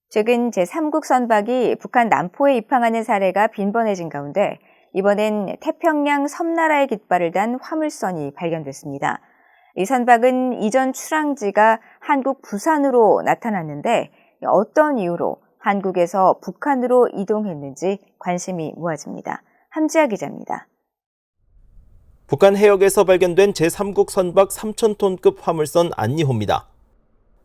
최근 제3국 선박이 북한 남포에 입항하는 사례가 빈번해진 가운데 이번엔 태평양 섬나라의 깃발을 단 화물선이 발견됐습니다. 이 선박은 이전 출항지가 한국 부산으로 나타났는데 어떤 이유로 한국에서 북한으로 이동했는지 관심이 모아집니다. 함지아 기자입니다. 북한 해역에서 발견된 제3국 선박 3,000톤급 화물선 안니호입니다.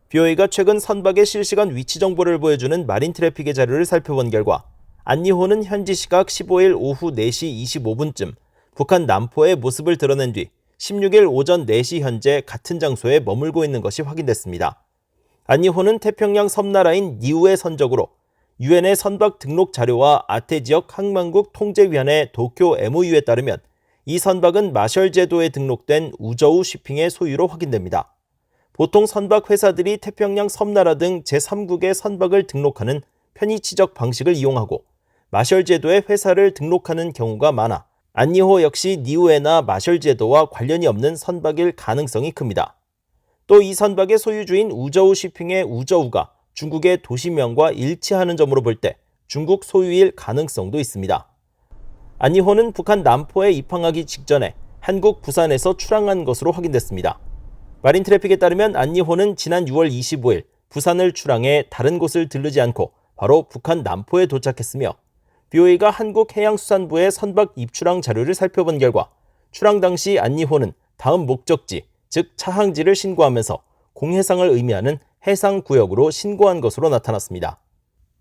BOA가 최근 선박의 실시간 위치 정보를 보여주는 마린 트래픽의 자료를 살펴본 결과 안니호는 현지 시각 15일 오후 4시 25분쯤 북한 남포의 모습을 드러낸 뒤 16일 오전 4시 현재 같은 장소에 머물고 있는 것이 확인됐습니다. 안니호는 태평양 섬나라인 니우의 선적으로 유엔의 선박 등록 자료와 아태 지역 항만국 통제위원회 도쿄 MOU에 따르면 이 선박은 마셜 제도에 등록된 우저우 쉬핑의 소유로 확인됩니다. 보통 선박 회사들이 태평양 섬나라 등 제3국의 선박을 등록하는 편의치적 방식을 이용하고 마셜 제도에 회사를 등록하는 경우가 많아 안니호 역시 니우에나 마셜 제도와 관련이 없는 선박일 가능성이 큽니다. 또 이 선박의 소유주인 우저우 쉬핑의 우저우가 중국의 도시명과 일치하는 점으로 볼 때 중국 소유일 가능성도 있습니다. 안니호는 북한 남포에 입항하기 직전에 한국 부산에서 출항한 것으로 확인됐습니다. 마린 트래픽에 따르면 안니호는 지난 6월 25일 부산을 출항해 다른 곳을 들르지 않고 바로 북한 남포에 도착했으며 BOA가 한국해양수산부의 선박 입출항 자료를 살펴본 결과 출항 당시 안니호는 다음 목적지, 즉 차항지를 신고하면서 공해상을 의미하는 해상구역으로 신고한 것으로 나타났습니다.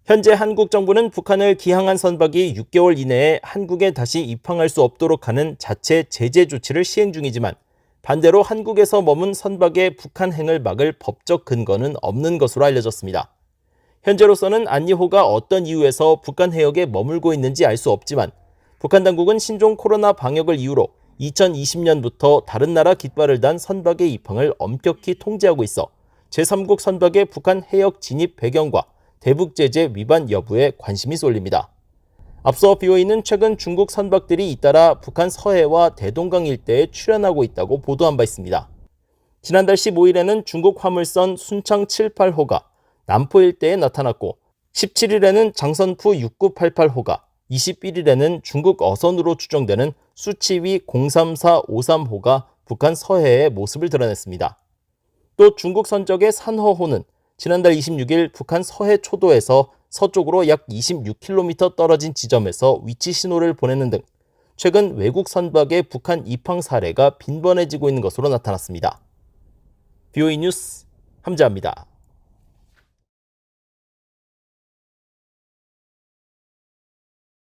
현재 한국 정부는 북한을 기항한 선박이 6개월 이내에 한국에 다시 입항할 수 없도록 하는 자체 제재 조치를 시행 중이지만 반대로 한국에서 머문 선박의 북한행을 막을 법적 근거는 없는 것으로 알려졌습니다. 현재로서는 안니호가 어떤 이유에서 북한 해역에 머물고 있는지 알 수 없지만 북한 당국은 신종 코로나 방역을 이유로 2020년부터 다른 나라 깃발을 단 선박의 입항을 엄격히 통제하고 있어 제3국 선박의 북한 해역 진입 배경과 대북 제재 위반 여부에 관심이 쏠립니다. 앞서 BOA는 최근 중국 선박들이 잇따라 북한 서해와 대동강 일대에 출현하고 있다고 보도한 바 있습니다. 지난달 15일에는 중국 화물선 순창 78호가 남포 일대에 나타났고 17일에는 장선푸 6988호가 21일에는 중국 어선으로 추정되는 수치위 03453호가 북한 서해의 모습을 드러냈습니다. 또 중국 선적의 산허호는 지난달 26일 북한 서해 초도에서 서쪽으로 약 26km 떨어진 지점에서 위치 신호를 보내는 등 최근 외국 선박의 북한 입항 사례가 빈번해지고 있는 것으로 나타났습니다. BOA 뉴스 함지아입니다.